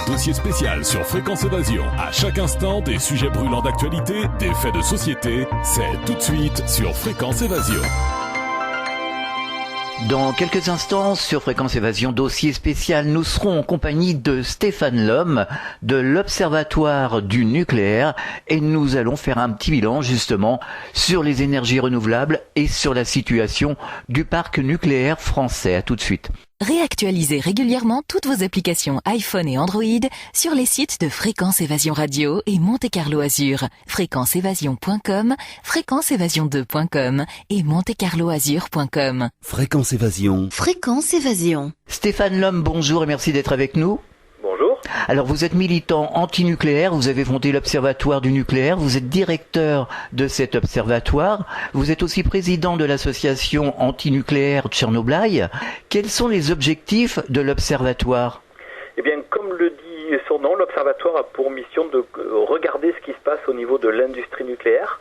Dossier spécial sur Fréquence Évasion. À chaque instant, des sujets brûlants d'actualité, des faits de société. C'est tout de suite sur Fréquence Évasion. Dans quelques instants, sur Fréquence Évasion, dossier spécial, nous serons en compagnie de Stéphane Lhomme de l'Observatoire du nucléaire et nous allons faire un petit bilan justement sur les énergies renouvelables et sur la situation du parc nucléaire français. À tout de suite. Réactualisez régulièrement toutes vos applications iPhone et Android sur les sites de Fréquence Évasion Radio et Monte Carlo Azur, fréquenceévasion.com, fréquenceévasion2.com et montecarloazur.com. Fréquence Évasion. Fréquence Évasion. Stéphane Lhomme, bonjour et merci d'être avec nous. Bonjour. Alors vous êtes militant anti-nucléaire, vous avez fondé l'Observatoire du nucléaire, vous êtes directeur de cet observatoire, vous êtes aussi président de l'association anti-nucléaire Tchernobyl. Quels sont les objectifs de l'Observatoire ? Eh bien, comme le dit son nom, l'Observatoire a pour mission de regarder ce qui se passe au niveau de l'industrie nucléaire,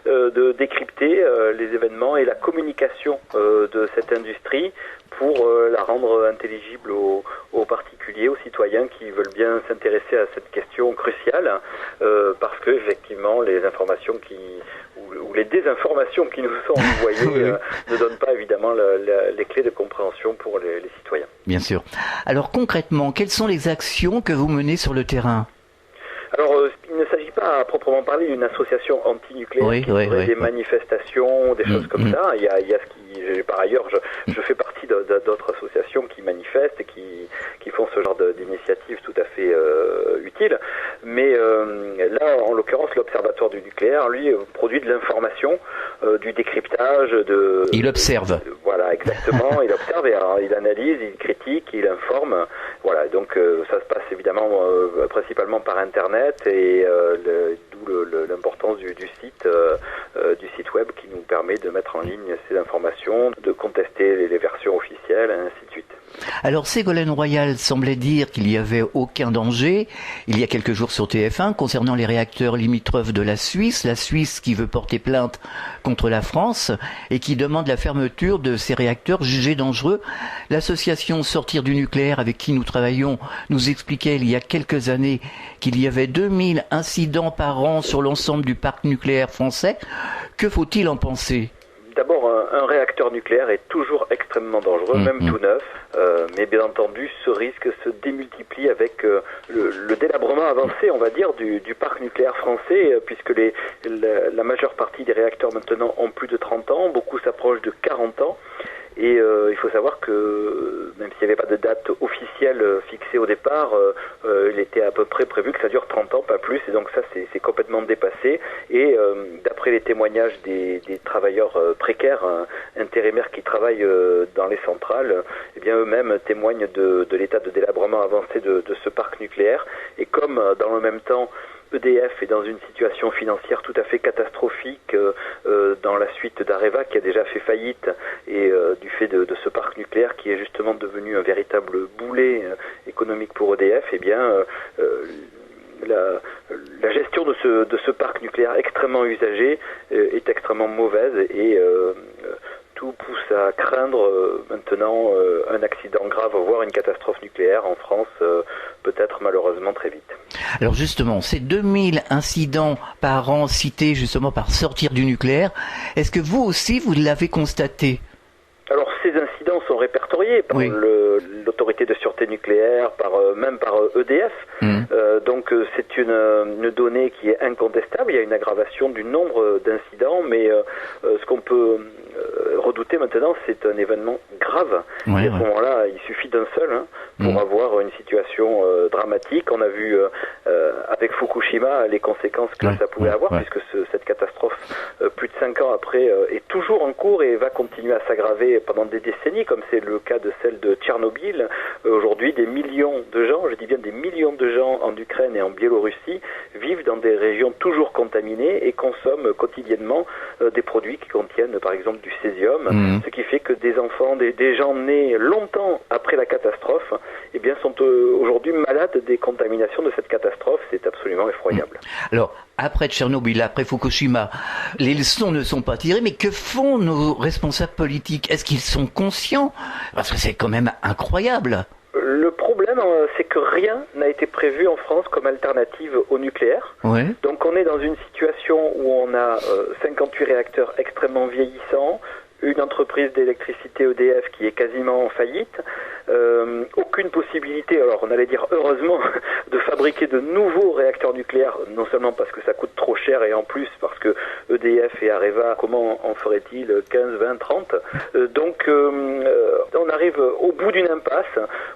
de décrypter les événements et la communication de cette industrie pour la rendre intelligible aux particuliers, aux citoyens qui veulent bien s'intéresser à cette question cruciale, parce que effectivement les informations ou les désinformations qui nous sont envoyées ne donnent pas évidemment les clés de compréhension pour les citoyens. Bien sûr. Alors concrètement, quelles sont les actions que vous menez sur le terrain ? Alors, il ne s'agit pas à proprement parler d'une association anti-nucléaire qui des manifestations, des choses comme ça. Il y a ce qui, par ailleurs, je fais partie d'autres associations qui manifestent et qui font ce genre d'initiatives tout à fait utiles. Mais là, en l'occurrence, l'Observatoire du nucléaire, lui, produit de l'information, du décryptage, Il observe. Voilà, exactement. Il observe, et il analyse, il critique, il informe. Voilà, donc ça se passe évidemment principalement par Internet et d'où l'importance du site web qui nous permet de mettre en ligne ces informations, de contester les versions officielles, et ainsi de suite. Alors Ségolène Royal semblait dire qu'il n'y avait aucun danger, il y a quelques jours sur TF1, concernant les réacteurs limitrophes de la Suisse qui veut porter plainte contre la France et qui demande la fermeture de ces réacteurs jugés dangereux. L'association Sortir du nucléaire avec qui nous travaillons nous expliquait il y a quelques années qu'il y avait 2000 incidents par an sur l'ensemble du parc nucléaire français. Que faut-il en penser ? D'abord, un réacteur nucléaire est toujours extrêmement dangereux, même tout neuf. Mais bien entendu, ce risque se démultiplie avec le délabrement avancé, on va dire, du parc nucléaire français, puisque la majeure partie des réacteurs maintenant ont plus de 30 ans, beaucoup s'approchent de 40 ans. Et il faut savoir que même s'il n'y avait pas de date officielle fixée au départ, il était à peu près prévu que ça dure 30 ans, pas plus, et donc ça c'est complètement dépassé. Et d'après les témoignages des travailleurs précaires, intérimaires qui travaillent dans les centrales, eh bien eux-mêmes témoignent de l'état de délabrement avancé de ce parc nucléaire. Et comme dans le même temps EDF est dans une situation financière tout à fait catastrophique dans la suite d'Areva qui a déjà fait faillite et du fait de ce parc nucléaire qui est justement devenu un véritable boulet économique pour EDF, eh bien la gestion de ce parc nucléaire extrêmement usagé est extrêmement mauvaise et tout pousse à craindre maintenant un accident grave, voire une catastrophe nucléaire en France, peut-être malheureusement très vite. Alors justement, ces 2000 incidents par an cités justement par Sortir du nucléaire, est-ce que vous aussi vous l'avez constaté ? Alors ces incidents sont répertoriés par l'autorité de sûreté nucléaire, même par EDF. Donc c'est une donnée qui est incontestable. Il y a une aggravation du nombre d'incidents, mais ce qu'on peut redouter maintenant, c'est un événement grave. Et à ce moment-là, il suffit d'un seul pour avoir une situation dramatique. On a vu avec Fukushima les conséquences que ça pouvait avoir, puisque cette catastrophe, plus de 5 ans après, est toujours en cours et va continuer à s'aggraver pendant des décennies, comme c'est le cas de celle de Tchernobyl. Aujourd'hui, des millions de gens, je dis bien des millions de gens en Ukraine et en Biélorussie, vivent dans des régions toujours contaminées et consomment quotidiennement des produits qui contiennent par exemple du césium, ce qui fait que des enfants, des gens nés longtemps après la catastrophe, eh bien, sont aujourd'hui malades des contaminations de cette catastrophe. C'est absolument effroyable. Alors, après Tchernobyl, après Fukushima, les leçons ne sont pas tirées, mais que font nos responsables politiques ? Est-ce qu'ils sont conscients ? Parce que c'est quand même incroyable. Le problème, problème, c'est que rien n'a été prévu en France comme alternative au nucléaire. Ouais. Donc on est dans une situation où on a 58 réacteurs extrêmement vieillissants, une entreprise d'électricité EDF qui est quasiment en faillite, aucune possibilité, alors on allait dire heureusement, de fabriquer de nouveaux réacteurs nucléaires, non seulement parce que ça coûte trop cher et en plus parce que EDF et Areva, comment en ferait-il 15, 20, 30 Donc on arrive au bout d'une impasse.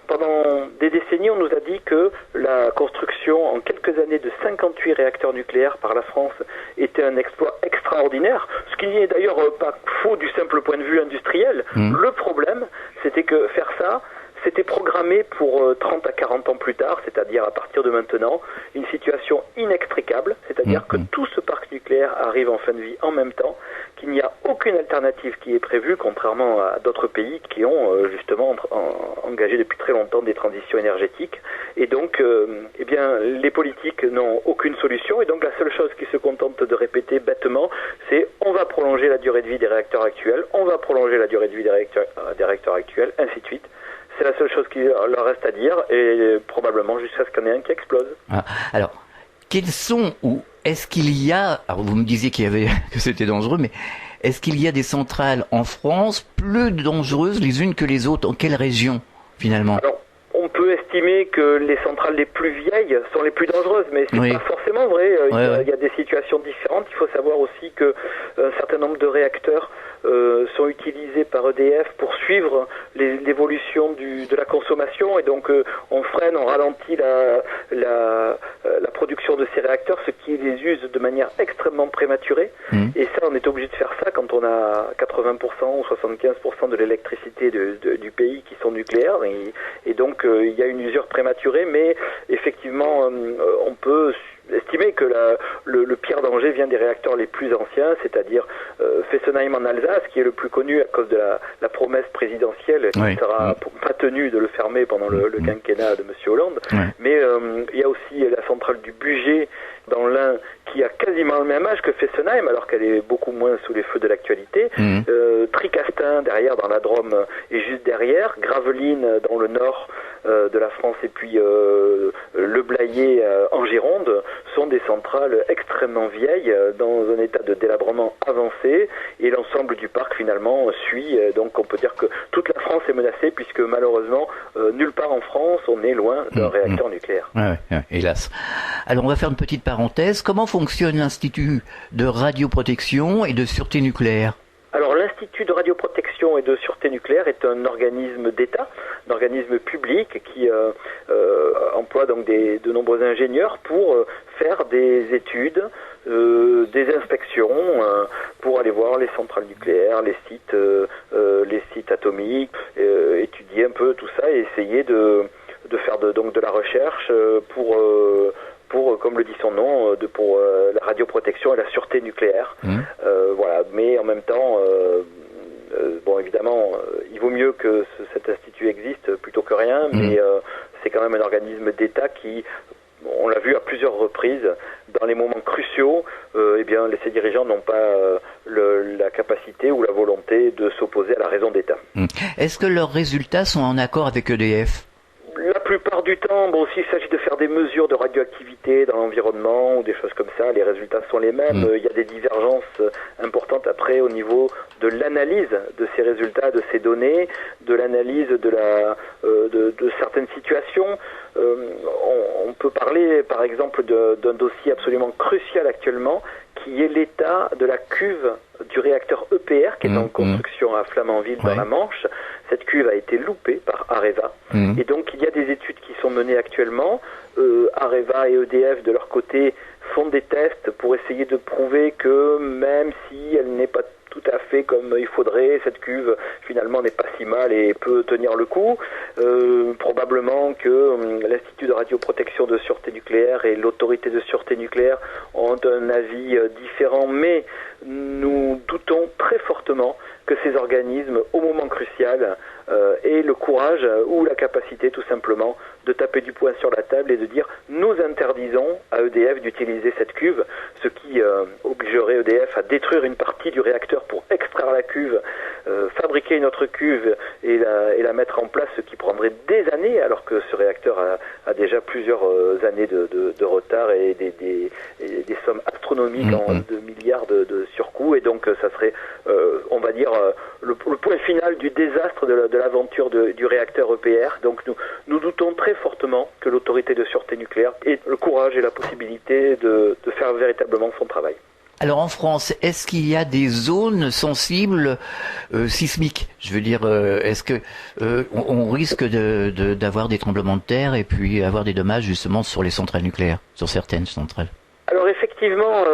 Pendant des décennies, on nous a dit que la construction en quelques années de 58 réacteurs nucléaires par la France était un exploit extraordinaire, ce qui n'est d'ailleurs pas faux du simple point de vue industriel. Le problème, c'était que faire ça, c'était programmé pour 30 à 40 ans plus tard, c'est-à-dire à partir de maintenant, une situation inextricable, c'est-à-dire que tout ce parc nucléaire arrive en fin de vie en même temps, qu'il n'y a aucune alternative qui est prévue, contrairement à d'autres pays qui ont justement engagé depuis très longtemps des transitions énergétiques. Et donc, eh bien, les politiques n'ont aucune solution, et donc la seule chose qu'ils se contentent de répéter bêtement, c'est on va prolonger la durée de vie des réacteurs actuels, on va prolonger la durée de vie des réacteurs actuels, ainsi de suite. C'est la seule chose qu'il leur reste à dire, et probablement jusqu'à ce qu'il y en ait un qui explose. Ah, alors, quels sont, ou est-ce qu'il y a, alors vous me disiez que c'était dangereux, mais est-ce qu'il y a des centrales en France plus dangereuses les unes que les autres? En quelle région, finalement? Alors, on peut estimer que les centrales les plus vieilles sont les plus dangereuses, mais c'est pas forcément vrai. Il y a des situations différentes. Il faut savoir aussi que un certain nombre de réacteurs sont utilisés par EDF pour suivre l'évolution de la consommation, et donc on freine, on ralentit la production de ces réacteurs, ce qui les use de manière extrêmement prématurée. Et ça, on est obligé de faire ça quand on a 80% ou 75% de l'électricité du pays qui sont nucléaires, et donc il y a une usure prématurée, mais effectivement on peut estimer que le pire danger vient des réacteurs les plus anciens, c'est-à-dire Fessenheim en Alsace, qui est le plus connu à cause de la promesse présidentielle qui ne sera pas tenue de le fermer pendant le quinquennat de M. Hollande. Mais il y a aussi la centrale du Bugey dans l'Ain, qui a quasiment le même âge que Fessenheim, alors qu'elle est beaucoup moins sous les feux de l'actualité. Tricastin, derrière, dans la Drôme, et juste derrière. Gravelines, dans le nord de la France, et puis Le Blayais, en Gironde, sont des centrales extrêmement vieilles, dans un état de délabrement avancé, et l'ensemble du parc, finalement, suit. Donc on peut dire que toute la France est menacée, puisque malheureusement, nulle part en France, on est loin d'un réacteur nucléaire. Hélas. Alors on va faire une petite parenthèse. Comment fonctionne l'Institut de radioprotection et de sûreté nucléaire? Alors l'Institut de radioprotection et de sûreté nucléaire est un organisme d'État, un organisme public qui emploie donc de nombreux ingénieurs pour faire des études, des inspections, pour aller voir les centrales nucléaires, les sites atomiques, étudier un peu tout ça et essayer de faire donc de la recherche pour, comme le dit son nom, pour la radioprotection et la sûreté nucléaire. Voilà. Mais en même temps, bon, évidemment, il vaut mieux que cet institut existe plutôt que rien, mais c'est quand même un organisme d'État qui, on l'a vu à plusieurs reprises, dans les moments cruciaux, eh bien, ses dirigeants n'ont pas la capacité ou la volonté de s'opposer à la raison d'État. Est-ce que leurs résultats sont en accord avec EDF? La plupart du temps, bon, s'il s'agit de faire des mesures de radioactivité dans l'environnement ou des choses comme ça, les résultats sont les mêmes. Il y a des divergences importantes après au niveau de l'analyse de ces résultats, de ces données, de l'analyse de certaines situations. On peut parler, par exemple, d'un dossier absolument crucial actuellement, qui est l'état de la cuve du réacteur EPR qui est en construction à Flamanville dans la Manche. Cette cuve a été loupée par Areva. Et donc il y a des études qui sont menées actuellement. Areva et EDF de leur côté font des tests pour essayer de prouver que même si elle n'est pas tout à fait comme il faudrait, cette cuve finalement n'est pas si mal et peut tenir le coup. Probablement que l'Institut de radioprotection de sûreté nucléaire et l'autorité de sûreté nucléaire ont un avis différent, mais nous doutons très fortement que ces organismes, au moment crucial, aient le courage ou la capacité tout simplement de taper du poing sur la table et de dire nous interdisons à EDF d'utiliser cette cuve, ce qui obligerait EDF à détruire une partie du réacteur pour extraire la cuve, fabriquer fabriquer une autre cuve et la mettre en place, ce qui prendrait des années, alors que ce réacteur a déjà plusieurs années de retard et des sommes astronomiques de milliards de surcoûts, et donc ça serait, on va dire, le point final du désastre de l'aventure du réacteur EPR. Donc nous doutons très fortement que l'autorité de sûreté nucléaire ait le courage et la possibilité de faire véritablement son travail. Alors en France, est-ce qu'il y a des zones sensibles sismiques? Je veux dire, est-ce que on risque d'avoir des tremblements de terre et puis avoir des dommages justement sur les centrales nucléaires, sur certaines centrales? Alors effectivement,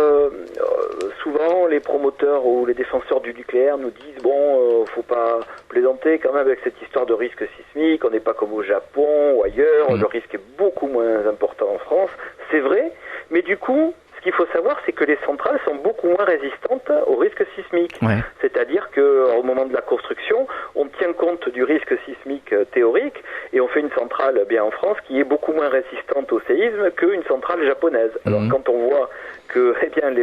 souvent les promoteurs ou les défenseurs du nucléaire nous disent faut pas plaisanter quand même avec cette histoire de risque sismique, on n'est pas comme au Japon ou ailleurs, le risque est beaucoup moins important en France. C'est vrai, mais du coup, ce qu'il faut savoir, c'est que les centrales sont beaucoup moins résistantes au risque sismique. Ouais. C'est-à-dire qu'au moment de la construction, on tient compte du risque sismique théorique et on fait une centrale en France qui est beaucoup moins résistante au séisme qu'une centrale japonaise. Alors quand on voit que,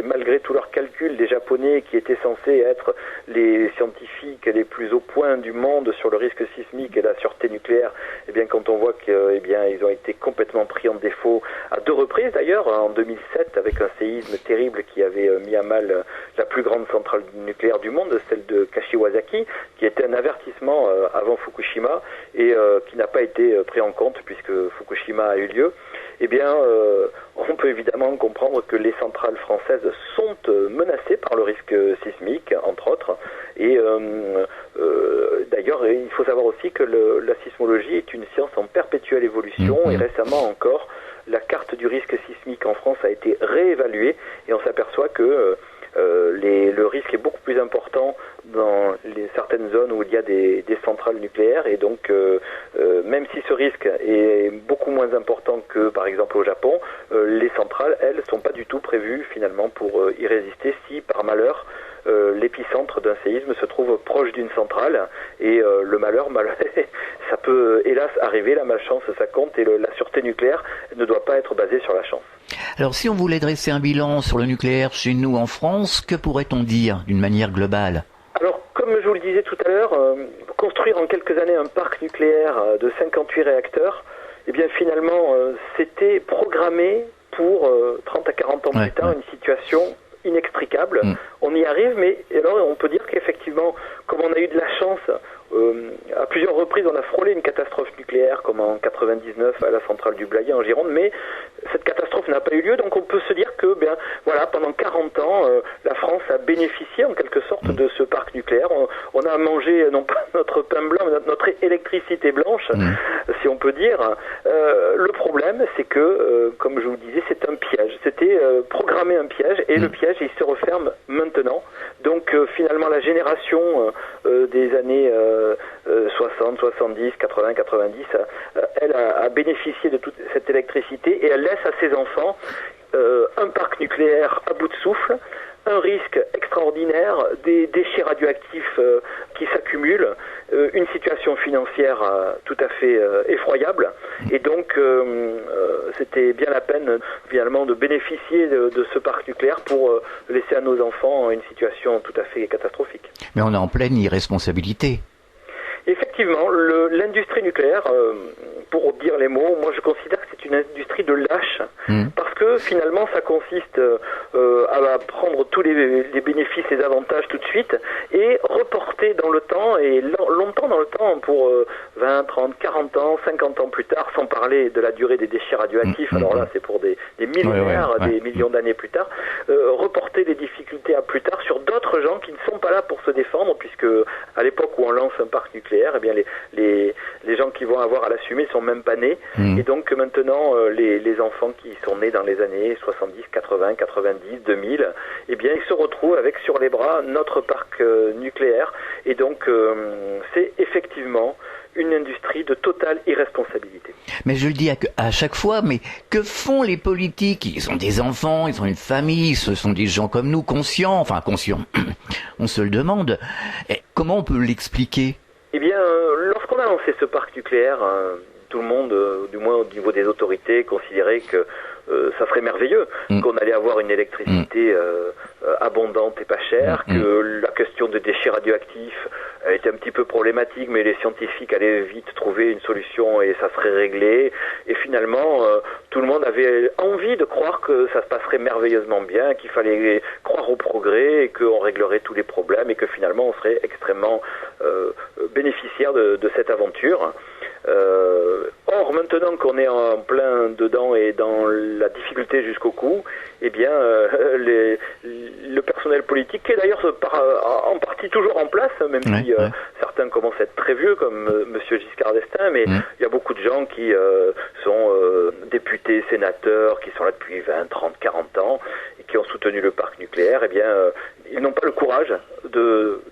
malgré tous leurs calculs, les Japonais, qui étaient censés être les scientifiques les plus au point du monde sur le risque sismique et la sûreté nucléaire, quand on voit qu'ils ont été complètement pris en défaut à 2 reprises d'ailleurs, en 2007 avec un séisme terrible qui avait mis à mal la plus grande centrale nucléaire du monde, celle de Kashiwazaki, qui était un avertissement avant Fukushima et qui n'a pas été pris en compte puisque Fukushima a eu lieu. On peut évidemment comprendre que les centrales françaises sont menacées par le risque sismique, entre autres. Et d'ailleurs, il faut savoir aussi que la sismologie est une science en perpétuelle évolution. Et récemment encore, la carte du risque sismique en France a été réévaluée et on s'aperçoit que le risque est beaucoup plus important dans certaines zones où il y a des centrales nucléaires, et donc même si ce risque est beaucoup moins important que par exemple au Japon, les centrales, elles, sont pas du tout prévues finalement pour y résister si par malheur l'épicentre d'un séisme se trouve proche d'une centrale, et le malheur, ça peut hélas arriver, la malchance ça compte, et la sûreté nucléaire ne doit pas être basée sur la chance. Alors si on voulait dresser un bilan sur le nucléaire chez nous en France, que pourrait-on dire d'une manière globale? Alors comme je vous le disais tout à l'heure, construire en quelques années un parc nucléaire de 58 réacteurs, finalement c'était programmé pour 30 à 40 ans plus tard, une situation inextricable. On y arrive, mais alors on peut dire qu'effectivement, comme on a eu de la chance, à plusieurs reprises on a frôlé une catastrophe nucléaire, comme en 99 à la centrale du Blayais en Gironde, mais cette catastrophe n'a pas eu lieu, donc on peut se dire que pendant 40 ans la France a bénéficié en quelque sorte de ce parc nucléaire. On a mangé non pas notre pain blanc, mais notre électricité blanche, si on peut dire. Le problème, c'est que comme je vous disais, c'est un piège, c'était programmer un piège, et le piège il se referme maintenant. Donc finalement la génération des années 60, 70, 80, 90, elle a bénéficié de toute cette électricité, et elle laisse à ses enfants un parc nucléaire à bout de souffle, un risque extraordinaire, des déchets radioactifs qui s'accumulent, une situation financière tout à fait effroyable, et donc c'était bien la peine finalement de bénéficier de ce parc nucléaire pour laisser à nos enfants une situation tout à fait catastrophique. Mais on est en pleine irresponsabilité. Effectivement, l'industrie nucléaire, pour dire les mots, moi je considère que c'est une industrie de lâches, parce que finalement ça consiste à prendre tous les bénéfices et avantages tout de suite et reporter dans le temps, et longtemps dans le temps, pour 20, 30, 40 ans, 50 ans plus tard, sans parler de la durée des déchets radioactifs, alors là c'est pour des millénaires, des millions d'années plus tard, reporter les difficultés à plus tard sur d'autres gens qui ne sont pas là pour se défendre, puisque à l'époque où on lance un parc nucléaire, les gens qui vont avoir à l'assumer sont même pas nés, et donc maintenant les enfants qui sont nés dans les années 70, 80, 90, 2000, ils se retrouvent avec sur les bras notre parc nucléaire, et donc c'est effectivement une industrie de totale irresponsabilité. Mais je le dis à chaque fois, mais que font les politiques? Ils ont des enfants, ils ont une famille, ce sont des gens comme nous, conscients, on se le demande. Et comment on peut l'expliquer? Lorsqu'on a lancé ce parc nucléaire, tout le monde, du moins au niveau des autorités, considérait que ça serait merveilleux, qu'on allait avoir une électricité abondante et pas chère, que la question des déchets radioactifs, Elle était un petit peu problématique, mais les scientifiques allaient vite trouver une solution et ça serait réglé. Et finalement, tout le monde avait envie de croire que ça se passerait merveilleusement bien, qu'il fallait croire au progrès et qu'on réglerait tous les problèmes et que finalement on serait extrêmement bénéficiaire de cette aventure. Or, maintenant qu'on est en plein dedans et dans la difficulté jusqu'au cou, eh bien, le personnel politique, qui est d'ailleurs en partie toujours en place, même si certains commencent à être très vieux, comme Monsieur Giscard d'Estaing, mais il y a beaucoup de gens qui sont députés, sénateurs, qui sont là depuis 20, 30, 40 ans, et qui ont soutenu le parc nucléaire, eh bien, ils n'ont pas le courage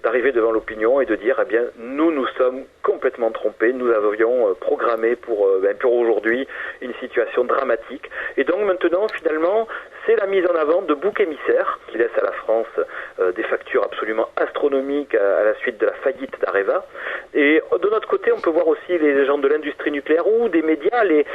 d'arriver devant l'opinion et de dire, eh bien, nous sommes complètement trompés, nous avions programmé pour aujourd'hui une situation dramatique. Et donc maintenant, finalement, c'est la mise en avant de boucs émissaires qui laissent à la France des factures absolument astronomiques à la suite de la faillite d'Areva. Et de notre côté, on peut voir aussi les gens de l'industrie nucléaire ou des médias, les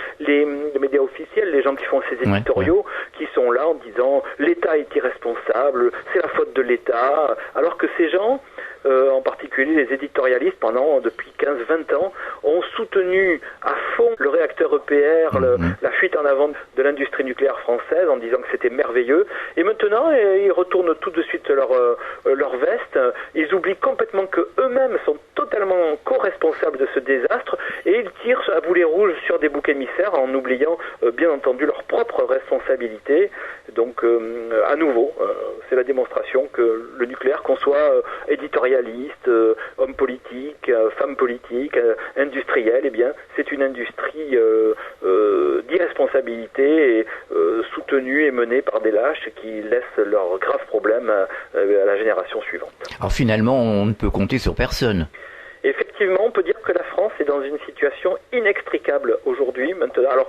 médias officiels, les gens qui font ces éditoriaux, qui sont là en disant l'État est irresponsable, c'est la faute de l'État, alors que ces gens, en particulier les éditorialistes, depuis 15-20 ans, ont soutenu à fond le réacteur EPR, la fuite en avant de l'industrie nucléaire française, en disant que c'était merveilleux. Et maintenant, ils retournent tout de suite leur veste. Ils oublient complètement que eux-mêmes sont totalement co-responsables de ce désastre et ils tirent à boulet rouge sur des boucs émissaires en oubliant, bien entendu, leur propre responsabilité. Donc, à nouveau, c'est la démonstration que le nucléaire, qu'on soit éditorialiste, homme politique, femme politique, industriel, eh bien, c'est une industrie d'irresponsabilité et soutenue et menée par des lâches qui laissent leurs graves problèmes à la génération suivante. Alors finalement, on ne peut compter sur personne. Effectivement, on peut dire que la France est dans une situation inextricable aujourd'hui. Maintenant, alors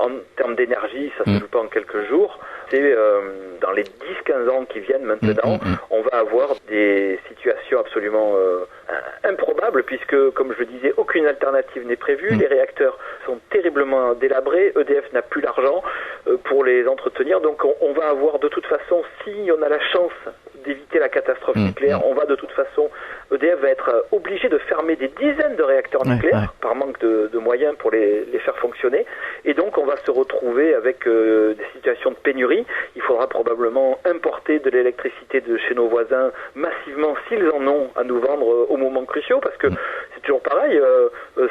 en termes d'énergie, ça ne se joue pas en quelques jours. C'est dans les 10-15 ans qui viennent maintenant, on va avoir des situations absolument improbables puisque, comme je le disais, aucune alternative n'est prévue. Les réacteurs sont terriblement délabrés. EDF n'a plus l'argent pour les entretenir. Donc on va avoir de toute façon, si on a la chance d'éviter la catastrophe nucléaire, on va de toute façon, EDF va être obligé de fermer des dizaines de réacteurs nucléaires par manque de moyens pour les faire fonctionner. Et donc on va se retrouver avec des situations de pénurie. Il faudra probablement importer de l'électricité de chez nos voisins massivement s'ils en ont à nous vendre au moment cruciaux, parce que c'est toujours pareil,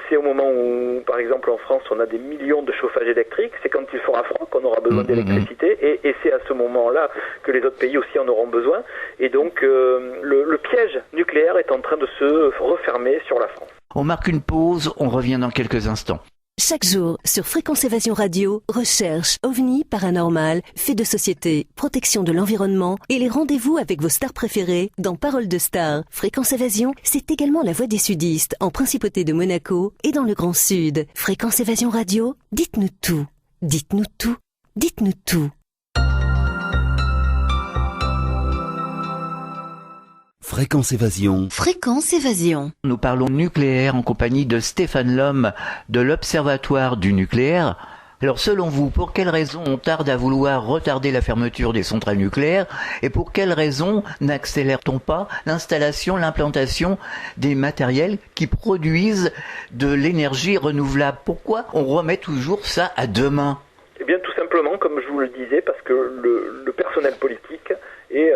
c'est au moment où, par exemple en France, on a des millions de chauffages électriques, c'est quand il fera froid qu'on aura besoin d'électricité, et c'est à ce moment-là que les autres pays aussi en auront besoin. Et donc le piège nucléaire est en train de se refermer sur la France. On marque une pause, on revient dans quelques instants. Chaque jour, sur Fréquence Évasion Radio, recherche, ovni, paranormal, faits de société, protection de l'environnement et les rendez-vous avec vos stars préférées dans Paroles de Stars. Fréquence Évasion, c'est également la voix des sudistes en Principauté de Monaco et dans le Grand Sud. Fréquence Évasion Radio, dites-nous tout. Dites-nous tout. Dites-nous tout. Fréquence Évasion. Fréquence Évasion. Nous parlons nucléaire en compagnie de Stéphane Lhomme de l'Observatoire du nucléaire. Alors selon vous, pour quelles raisons on tarde à vouloir retarder la fermeture des centrales nucléaires et pour quelles raisons n'accélère-t-on pas l'implantation des matériels qui produisent de l'énergie renouvelable? Pourquoi on remet toujours ça à demain? Eh bien tout simplement, comme je vous le disais, parce que le personnel politique est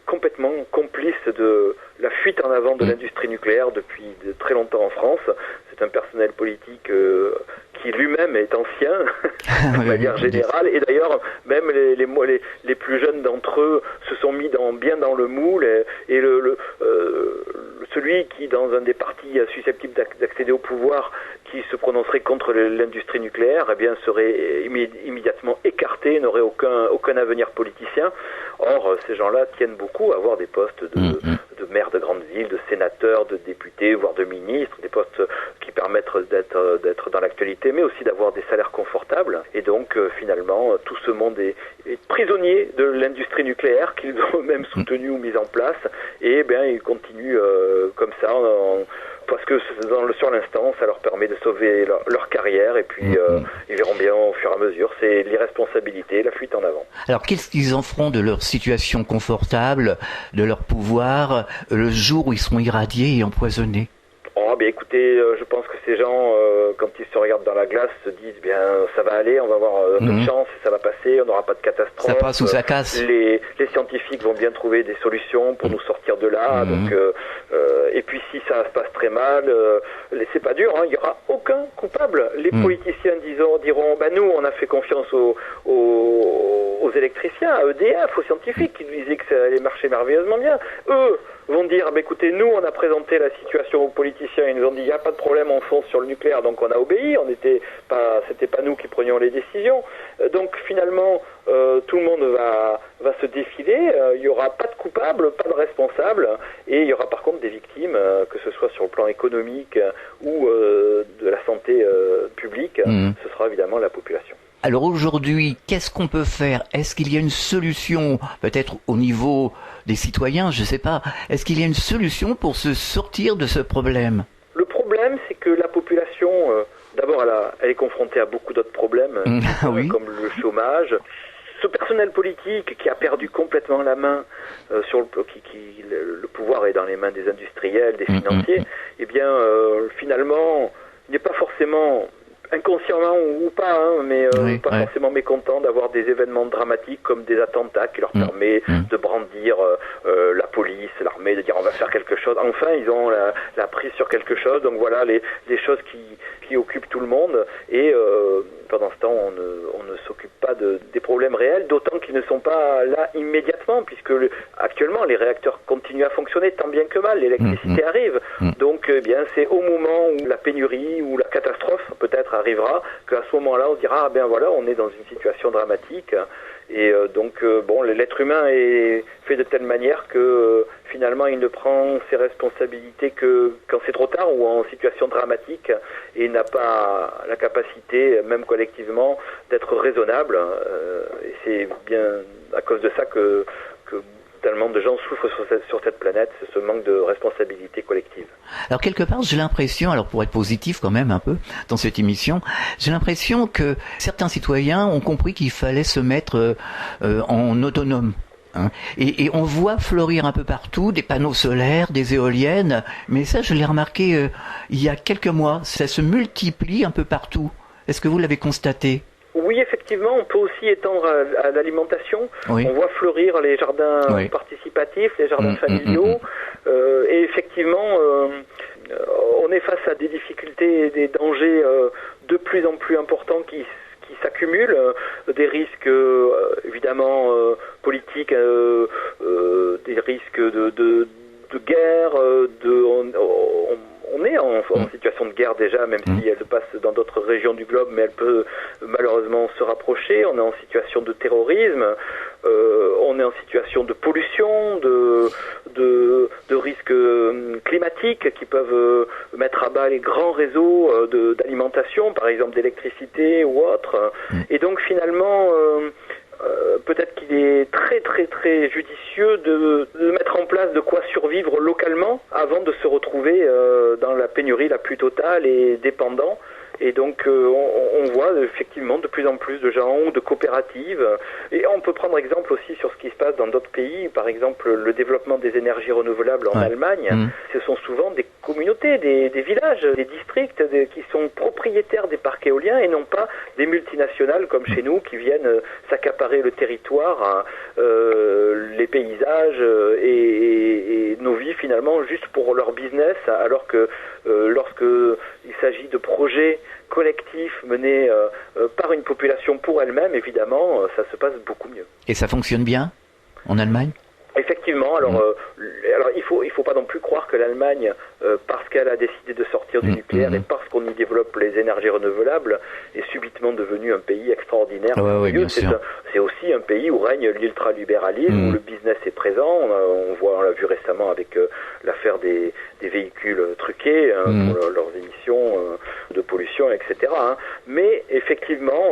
complètement complice de la fuite en avant de l'industrie nucléaire depuis de très longtemps en France. C'est un personnel politique qui lui-même est ancien, de manière générale, et d'ailleurs même les plus jeunes d'entre eux se sont mis bien dans le moule, et celui qui, dans un des partis susceptibles d'accéder au pouvoir, qui se prononcerait contre l'industrie nucléaire, eh bien serait immédiatement écarté, n'aurait aucun avenir politicien. Or, ces gens-là tiennent beaucoup à avoir des postes de maires de grandes villes, de sénateurs, de députés, voire de ministres, des postes qui permettent d'être dans l'actualité, mais aussi d'avoir des salaires confortables. Et donc, finalement, tout ce monde est prisonnier de l'industrie nucléaire qu'ils ont eux-mêmes soutenue ou mise en place. Et bien, ils continuent comme ça, parce que sur l'instant, ça leur permet de sauver leur carrière, et puis ils verront bien au fur et à mesure. C'est l'irresponsabilité, la fuite en avant. Alors qu'est-ce qu'ils en feront de leur situation confortable, de leur pouvoir, le jour où ils seront irradiés et empoisonnés? Oh, bien écoutez, je pense que ces gens, quand ils se regardent dans la glace, se disent bien ça va aller, on va avoir un peu de chance, ça va passer, on n'aura pas de catastrophe. Ça passe ou ça casse. Les scientifiques vont bien trouver des solutions pour nous sortir de là. Donc, et puis si ça se passe très mal, c'est pas dur, il n'y aura aucun coupable. Les politiciens diront nous on a fait confiance aux électriciens, à EDF, aux scientifiques qui nous disaient que ça allait marcher merveilleusement bien. Eux vont dire écoutez, nous on a présenté la situation aux politiciens, ils nous ont dit il n'y a pas de problème, on fonce sur le nucléaire, donc on a obéi, c'était pas nous qui prenions les décisions. Donc finalement tout le monde va se défiler, il n'y aura pas de coupable, pas de responsable, et il y aura par contre des victimes, que ce soit sur le plan économique ou de la santé publique, ce sera évidemment la population. Alors aujourd'hui, qu'est-ce qu'on peut faire? Est-ce qu'il y a une solution, peut-être au niveau des citoyens, je ne sais pas, est-ce qu'il y a une solution pour se sortir de ce problème? Le problème, c'est que la population, d'abord, elle est confrontée à beaucoup d'autres problèmes, comme le chômage. Ce personnel politique qui a perdu complètement la main, le pouvoir est dans les mains des industriels, des financiers, eh bien, finalement, il n'est pas forcément inconsciemment ou pas, mais forcément mécontent d'avoir des événements dramatiques comme des attentats qui leur permet de brandir la police, l'armée, de dire on va faire quelque chose. Enfin, ils ont la prise sur quelque chose. Donc voilà les choses qui occupent tout le monde. Et pendant ce temps, on ne s'occupe pas des problèmes réels, d'autant qu'ils ne sont pas là immédiatement, puisque actuellement les réacteurs continuent à fonctionner tant bien que mal. L'électricité arrive. Donc, c'est au moment où la pénurie ou la catastrophe peut-être arrivera qu'à ce moment-là, on dira on est dans une situation dramatique. Et l'être humain est fait de telle manière que finalement il ne prend ses responsabilités que quand c'est trop tard ou en situation dramatique, et n'a pas la capacité, même collectivement, d'être raisonnable. Et c'est bien à cause de ça que tellement de gens souffrent sur cette planète, ce manque de responsabilité collective. Alors quelque part, j'ai l'impression, alors pour être positif quand même un peu dans cette émission, j'ai l'impression que certains citoyens ont compris qu'il fallait se mettre en autonome. Et on voit fleurir un peu partout des panneaux solaires, des éoliennes, mais ça je l'ai remarqué il y a quelques mois, ça se multiplie un peu partout. Est-ce que vous l'avez constaté ? Oui, effectivement, on peut aussi étendre à l'alimentation. Oui. On voit fleurir les jardins participatifs, les jardins familiaux. Et effectivement, on est face à des difficultés et des dangers de plus en plus importants qui s'accumulent, des risques évidemment politiques, des risques de guerre, on est en situation de guerre déjà, même si elle passe dans d'autres régions du globe, mais elle peut malheureusement se rapprocher. On est en situation de terrorisme, on est en situation de pollution, de risques climatiques qui peuvent mettre à bas les grands réseaux d'alimentation, par exemple d'électricité ou autre. Et donc finalement, peut-être qu'il est très très très judicieux de mettre en place de quoi survivre localement avant de se retrouver dans la pénurie la plus totale et dépendant. Et donc on voit effectivement de plus en plus de gens, de coopératives, et on peut prendre exemple aussi sur ce qui se passe dans d'autres pays. Par exemple, le développement des énergies renouvelables en Allemagne, ce sont souvent des communautés, des villages, des districts qui sont propriétaires des parcs éoliens et non pas des multinationales comme chez nous qui viennent s'accaparer le territoire, les paysages et nos vies finalement juste pour leur business, alors que lorsque il s'agit de projets collectifs menés par une population pour elle-même, évidemment, ça se passe beaucoup mieux. Et ça fonctionne bien en Allemagne ? Effectivement, alors il faut pas non plus croire que l'Allemagne, parce qu'elle a décidé de sortir du nucléaire et parce qu'on y développe les énergies renouvelables, est subitement devenu un pays extraordinaire. C'est aussi un pays où règne l'ultralibéralisme, où le business est présent. On l'a vu récemment avec l'affaire des véhicules truqués pour leurs émissions de pollution, etc. Mais effectivement,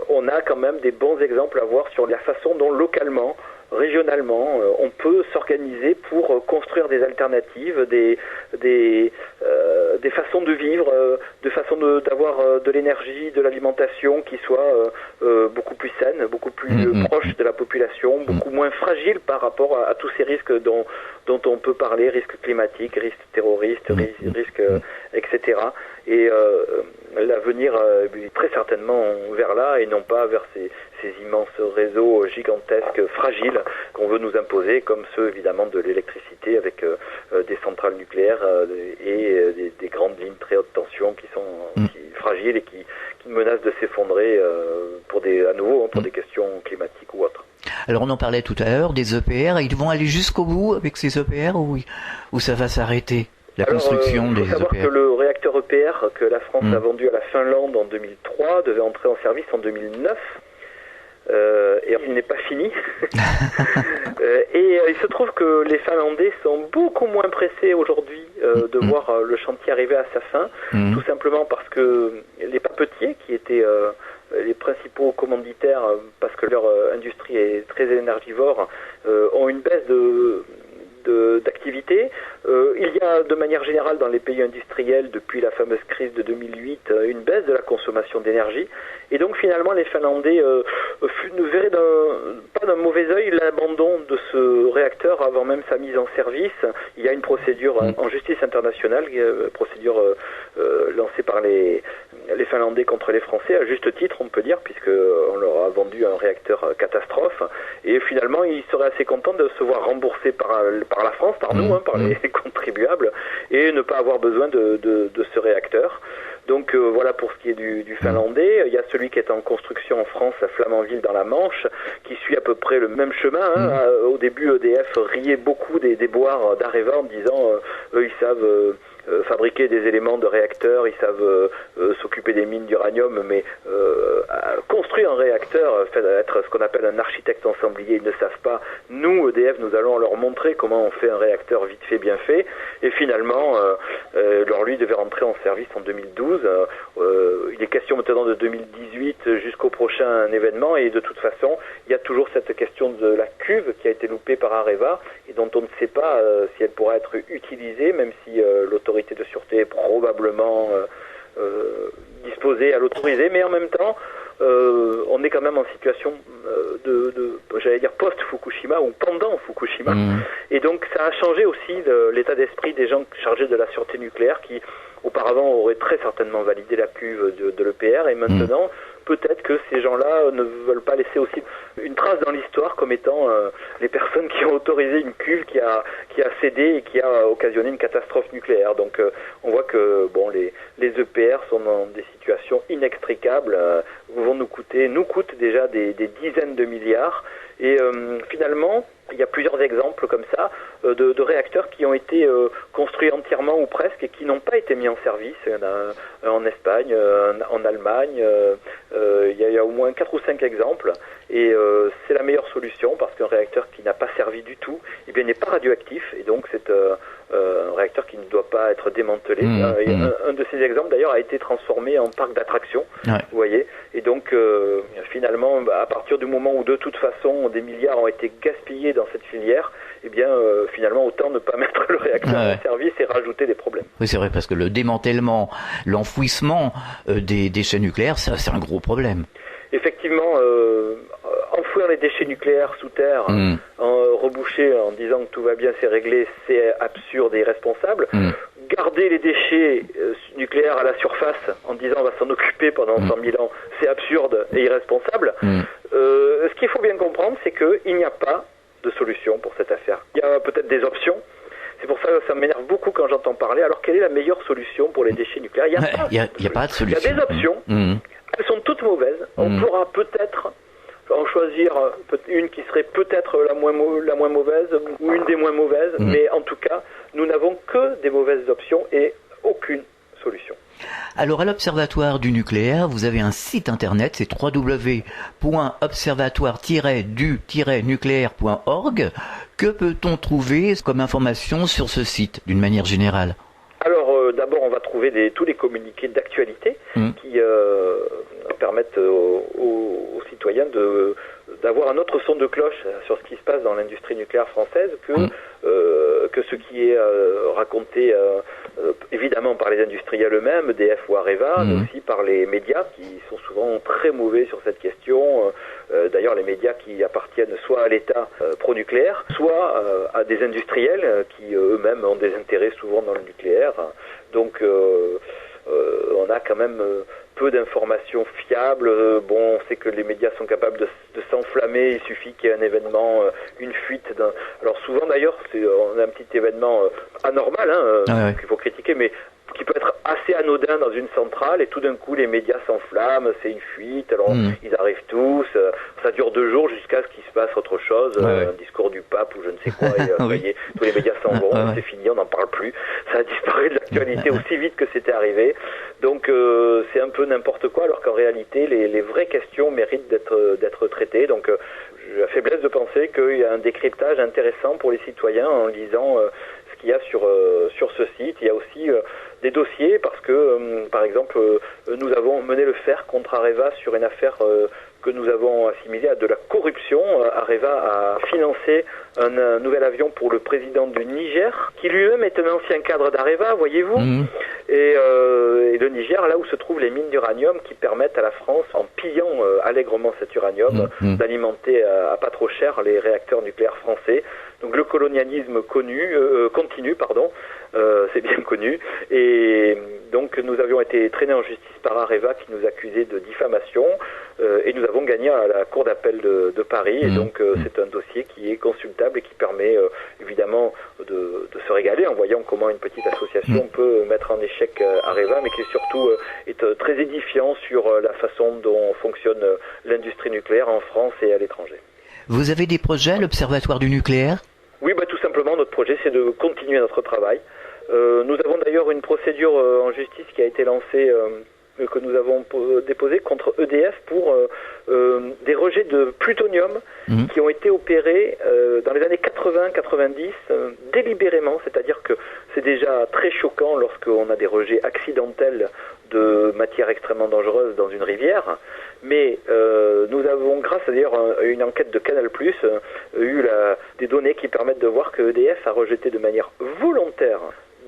on a quand même des bons exemples à voir sur la façon dont localement, régionalement, on peut s'organiser pour construire des alternatives, des façons de vivre, de façon d'avoir de l'énergie, de l'alimentation qui soit beaucoup plus saine, beaucoup plus proche de la population, beaucoup moins fragile par rapport à tous ces risques dont on peut parler, risques climatiques, risques terroristes, risques etc. Et l'avenir est très certainement vers là et non pas vers ces immenses réseaux gigantesques, fragiles qu'on veut nous imposer, comme ceux évidemment de l'électricité avec des centrales nucléaires et des grandes lignes très haute tension qui sont fragiles et qui menacent de s'effondrer pour des questions climatiques ou autres. Alors on en parlait tout à l'heure des EPR, ils vont aller jusqu'au bout avec ces EPR ou ça va s'arrêter, la construction des EPR? Il faut savoir que le réacteur EPR que la France a vendu à la Finlande en 2003 devait entrer en service en 2009. Et il n'est pas fini. Et il se trouve que les Finlandais sont beaucoup moins pressés aujourd'hui de voir le chantier arriver à sa fin, tout simplement parce que les papetiers, qui étaient les principaux commanditaires, parce que leur industrie est très énergivore, ont une baisse d'activité. Il y a de manière générale dans les pays industriels, depuis la fameuse crise de 2008, une baisse de la consommation d'énergie. Et donc finalement les Finlandais ne verraient pas d'un mauvais œil l'abandon de ce réacteur avant même sa mise en service. Il y a une procédure en justice internationale, procédure lancée par les Finlandais contre les Français, à juste titre on peut dire, puisqu'on leur a vendu un réacteur catastrophe. Et finalement ils seraient assez contents de se voir remboursés par la France, par nous, par les contribuables, et ne pas avoir besoin de ce réacteur. Donc voilà pour ce qui est du finlandais. Il y a celui qui est en construction en France à Flamanville dans la Manche, qui suit à peu près le même chemin. Au début, EDF riait beaucoup des déboires d'Areva en disant eux ils savent fabriquer des éléments de réacteurs, ils savent s'occuper des mines d'uranium, mais construire un réacteur, être ce qu'on appelle un architecte ensemblier, ils ne savent pas. Nous, EDF, nous allons leur montrer comment on fait un réacteur vite fait, bien fait. Et finalement, lui devait rentrer en service en 2012. Il est question maintenant de 2018 jusqu'au prochain événement, et de toute façon, il y a toujours cette question de la cuve qui a été loupée par Areva et dont on ne sait pas si elle pourra être utilisée, même si l'autorité de sûreté est probablement disposée à l'autoriser, mais en même temps, on est quand même en situation j'allais dire post-Fukushima ou pendant Fukushima. Et donc ça a changé aussi l'état d'esprit des gens chargés de la sûreté nucléaire qui auparavant auraient très certainement validé la cuve de l'EPR, et maintenant peut-être que ces gens-là ne veulent pas laisser aussi une trace dans l'histoire comme étant les personnes qui ont autorisé une cuve qui a cédé et qui a occasionné une catastrophe nucléaire. Donc on voit que les EPR sont dans des situations inextricables, nous coûtent déjà des dizaines de milliards, et finalement il y a plusieurs exemples comme ça de réacteurs qui ont été construits entièrement ou presque et qui n'ont pas été mis en service. Il y en a un en Espagne, en Allemagne, il y a au moins 4 ou 5 exemples, et c'est la meilleure solution parce qu'un réacteur qui n'a pas servi du tout n'est pas radioactif, et donc c'est un réacteur qui ne doit pas être démantelé. Un de ces exemples d'ailleurs a été transformé en parc d'attractions, vous voyez, et donc finalement à partir du moment où de toute façon des milliards ont été gaspillés dans cette filière, finalement autant ne pas mettre le réacteur en service et rajouter des problèmes. Oui, c'est vrai, parce que le démantèlement, l'enfouissement des déchets nucléaires, ça c'est un gros problème. Effectivement, enfouir les déchets nucléaires sous terre, reboucher en disant que tout va bien, c'est réglé, c'est absurde et irresponsable. Garder les déchets nucléaires à la surface en disant on va s'en occuper pendant 100 000 ans, c'est absurde et irresponsable. Ce qu'il faut bien comprendre, c'est qu'il n'y a pas de solution pour cette affaire. Il y a peut-être des options. C'est pour ça que ça m'énerve beaucoup quand j'entends parler. Alors quelle est la meilleure solution pour les déchets nucléaires? Il n'y a pas de solution. Il y a des options. Elles sont toutes mauvaises. On pourra peut-être en choisir une qui serait peut-être la moins mauvaise ou une des moins mauvaises, mais en tout cas, nous n'avons que des mauvaises options et aucune solution. Alors à l'Observatoire du nucléaire, vous avez un site internet, c'est www.observatoire-du-nucléaire.org. Que peut-on trouver comme information sur ce site d'une manière générale? Alors d'abord, on va trouver tous les communiqués d'actualité qui permettent aux citoyens d'avoir un autre son de cloche sur ce qui se passe dans l'industrie nucléaire française que que ce qui est raconté évidemment par les industriels eux-mêmes, EDF ou Areva, mais aussi par les médias qui sont souvent très mauvais sur cette question. D'ailleurs, les médias qui appartiennent soit à l'État pro-nucléaire, soit à des industriels qui eux-mêmes ont des intérêts souvent dans le nucléaire. Donc on a quand même peu d'informations fiables. On sait que les médias sont capables de s'enflammer, il suffit qu'il y ait un événement, une fuite. Alors souvent d'ailleurs, on a un petit événement anormal qu'il faut critiquer, mais qui peut être assez anodin dans une centrale, et tout d'un coup les médias s'enflamment, c'est une fuite, alors ils arrivent tous, ça dure 2 jours jusqu'à ce qu'il se passe autre chose, un discours du pape ou je ne sais quoi, et tous les médias s'en vont, c'est fini, on n'en parle plus, ça a disparu de l'actualité aussi vite que c'était arrivé, donc c'est un peu n'importe quoi, alors qu'en réalité les vraies questions méritent d'être traitées, donc j'ai la faiblesse de penser qu'il y a un décryptage intéressant pour les citoyens en lisant ce qu'il y a sur ce site. Il y a aussi des dossiers parce que, par exemple, nous avons mené le fer contre Areva sur une affaire que nous avons assimilée à de la corruption. Areva a financé un nouvel avion pour le président du Niger, qui lui-même est un ancien cadre d'Areva, voyez-vous. Et le Niger, là où se trouvent les mines d'uranium qui permettent à la France, en pillant allègrement cet uranium, d'alimenter à pas trop cher les réacteurs nucléaires français. Donc le colonialisme continue, c'est bien connu. Et donc nous avions été traînés en justice par Areva qui nous accusait de diffamation et nous avons gagné à la Cour d'appel de Paris. Et donc c'est un dossier qui est consultable et qui permet évidemment de se régaler en voyant comment une petite association peut mettre en échec Areva, mais qui surtout est très édifiant sur la façon dont fonctionne l'industrie nucléaire en France et à l'étranger. Vous avez des projets à l'Observatoire du nucléaire ? Oui, tout simplement, notre projet, c'est de continuer notre travail. Nous avons d'ailleurs une procédure en justice qui a été lancée, que nous avons déposée contre EDF pour des rejets de plutonium qui ont été opérés dans les années 80-90 délibérément, c'est-à-dire que c'est déjà très choquant lorsqu'on a des rejets accidentels de matières extrêmement dangereuses dans une rivière. Mais nous avons, grâce d'ailleurs à une enquête de Canal+, eu des données qui permettent de voir que EDF a rejeté de manière volontaire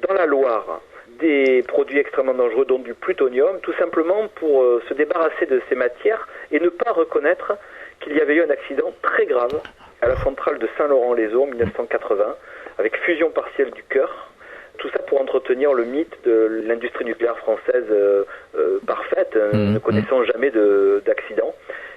dans la Loire des produits extrêmement dangereux, dont du plutonium, tout simplement pour se débarrasser de ces matières et ne pas reconnaître qu'il y avait eu un accident très grave à la centrale de Saint-Laurent-les-Eaux en 1980, avec fusion partielle du cœur. Tout ça pour entretenir le mythe de l'industrie nucléaire française parfaite, ne connaissant jamais d'accident.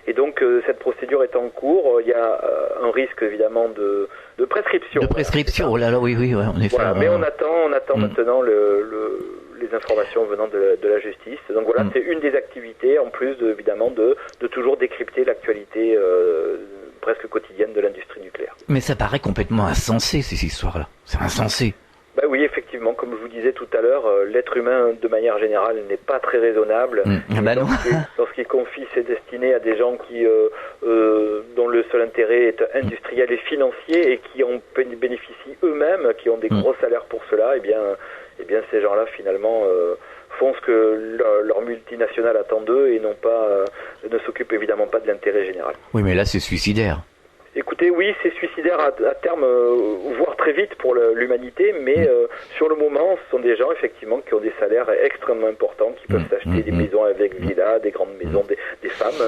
Et donc cette procédure est en cours. Il y a un risque évidemment de prescription. De prescription, oh là là, oui, en effet. Voilà, mais on attend maintenant les informations venant de la justice. Donc voilà, c'est une des activités, en plus évidemment de toujours décrypter l'actualité presque quotidienne de l'industrie nucléaire. Mais ça paraît complètement insensé, ces histoires-là. C'est insensé. Oui, effectivement, comme je vous disais tout à l'heure, l'être humain, de manière générale, n'est pas très raisonnable. Lorsqu'il confie ses destinées à des gens dont le seul intérêt est industriel et financier et qui en bénéficient eux-mêmes, qui ont des gros salaires pour cela, eh bien ces gens-là, finalement, font ce que leur multinationale attend d'eux et ne s'occupent évidemment pas de l'intérêt général. Oui, mais là, c'est suicidaire. Écoutez, oui, c'est suicidaire à terme, voire très vite pour l'humanité, mais sur le moment, ce sont des gens, effectivement, qui ont des salaires extrêmement importants, qui peuvent s'acheter des maisons avec villa, des grandes maisons, des femmes,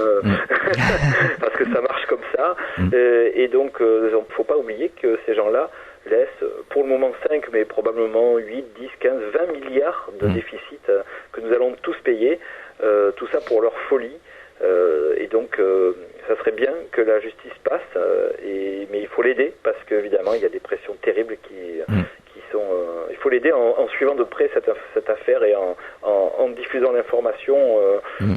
parce que ça marche comme ça. Et donc, il ne faut pas oublier que ces gens-là laissent, pour le moment 5, mais probablement 8, 10, 15, 20 milliards de déficit que nous allons tous payer, tout ça pour leur folie. Et donc ça serait bien que la justice passe, mais il faut l'aider parce qu'évidemment il y a des pressions terribles qui sont. Il faut l'aider en suivant de près cette affaire et en diffusant l'information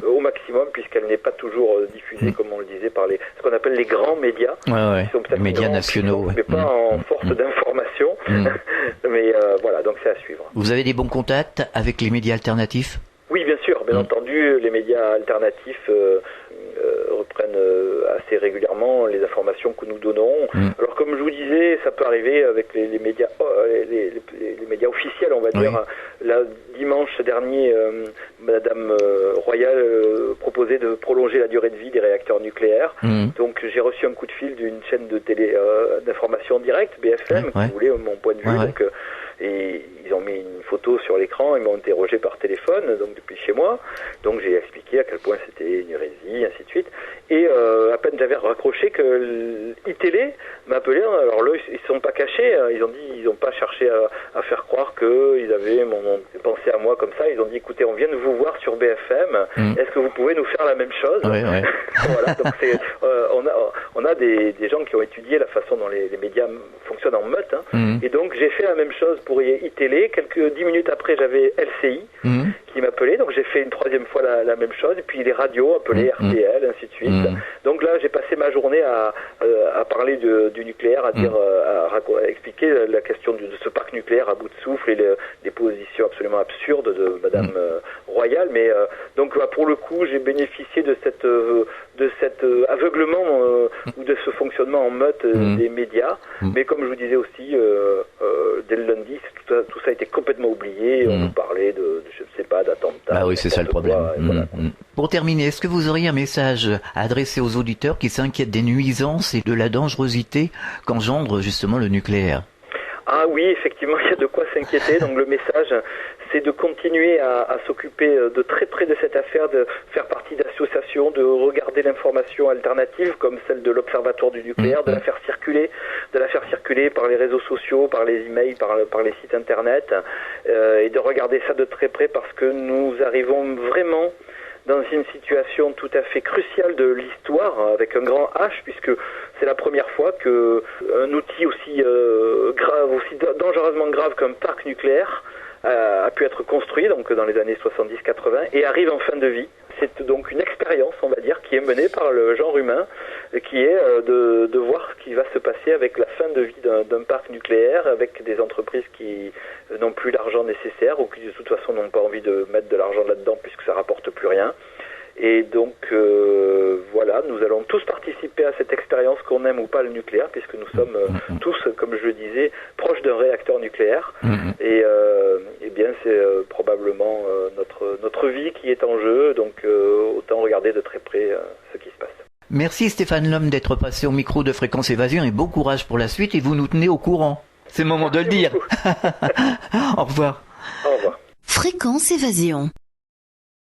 au maximum, puisqu'elle n'est pas toujours diffusée comme on le disait par ce qu'on appelle les grands médias, qui sont peut-être les médias nationaux, mais pas en force d'information. Mais voilà, donc c'est à suivre. Vous avez des bons contacts avec les médias alternatifs ? Oui, bien sûr, bien entendu, les médias alternatifs reprennent assez régulièrement les informations que nous donnons. Alors comme je vous disais, ça peut arriver avec les médias les médias officiels, on va dire. Là, dimanche dernier, Madame Royal proposait de prolonger la durée de vie des réacteurs nucléaires. Donc j'ai reçu un coup de fil d'une chaîne de télé d'information directe, BFM, si vous voulez, mon point de vue. Donc, et ils ont mis une photo sur l'écran, ils m'ont interrogé par téléphone, donc depuis chez moi. Donc j'ai expliqué à quel point c'était une hérésie, ainsi de suite. Et à peine j'avais raccroché que iTélé m'appelait. Alors là, ils ne sont pas cachés. Ils ont dit, ils n'ont pas cherché à faire croire qu'ils avaient pensé à moi comme ça. Ils ont dit, écoutez, on vient de vous voir sur BFM. Est-ce que vous pouvez nous faire la même chose? Voilà. Donc on a des gens qui ont étudié la façon dont les médias fonctionnent en meute. Et donc j'ai fait la même chose pour iTélé. 10 minutes après, j'avais LCI qui m'appelait. Donc j'ai fait une troisième fois la même chose. Et puis les radios appelaient RTL, ainsi de suite. Donc là, j'ai passé ma journée à parler du nucléaire, à dire, à expliquer la question de ce parc nucléaire à bout de souffle et les positions absolument absurdes de Madame Royal. Mais donc pour le coup, j'ai bénéficié de cet aveuglement ou de ce fonctionnement en meute des médias. Mais comme je vous disais aussi, dès le lundi, tout ça a été complètement oublié. On nous parlait je ne sais pas, d'attentats. Ah oui, c'est ça le problème. Voilà. Pour terminer, est-ce que vous auriez un message à adresser aux auditeurs qui s'inquiètent des nuisances et de la dangerosité qu'engendre justement le nucléaire? Ah oui, effectivement, il y a de quoi s'inquiéter. Donc le message, c'est de continuer à s'occuper de très près de cette affaire, de faire partie d'associations, de regarder l'information alternative comme celle de l'Observatoire du nucléaire, de la faire circuler par les réseaux sociaux, par les emails, par les sites internet, et de regarder ça de très près parce que nous arrivons vraiment dans une situation tout à fait cruciale de l'histoire, avec un grand H, puisque c'est la première fois qu'un outil aussi grave, aussi dangereusement grave qu'un parc nucléaire a pu être construit, donc dans les années 70-80, et arrive en fin de vie. C'est donc une expérience, on va dire, qui est menée par le genre humain, qui est de voir ce qui va se passer avec la fin de vie d'un parc nucléaire, avec des entreprises qui n'ont plus l'argent nécessaire ou qui de toute façon n'ont pas envie de mettre de l'argent là-dedans puisque ça rapporte plus rien. Et donc voilà, nous allons tous participer à cette expérience, qu'on aime ou pas le nucléaire, puisque nous sommes tous, comme je le disais, proches d'un réacteur nucléaire. Et bien c'est probablement notre vie qui est en jeu, donc autant regarder de très près ce qui se passe. Merci Stéphane Lhomme d'être passé au micro de Fréquence Évasion et bon courage pour la suite, et vous nous tenez au courant. C'est le moment de le dire. Au revoir. Au revoir. Fréquence Évasion.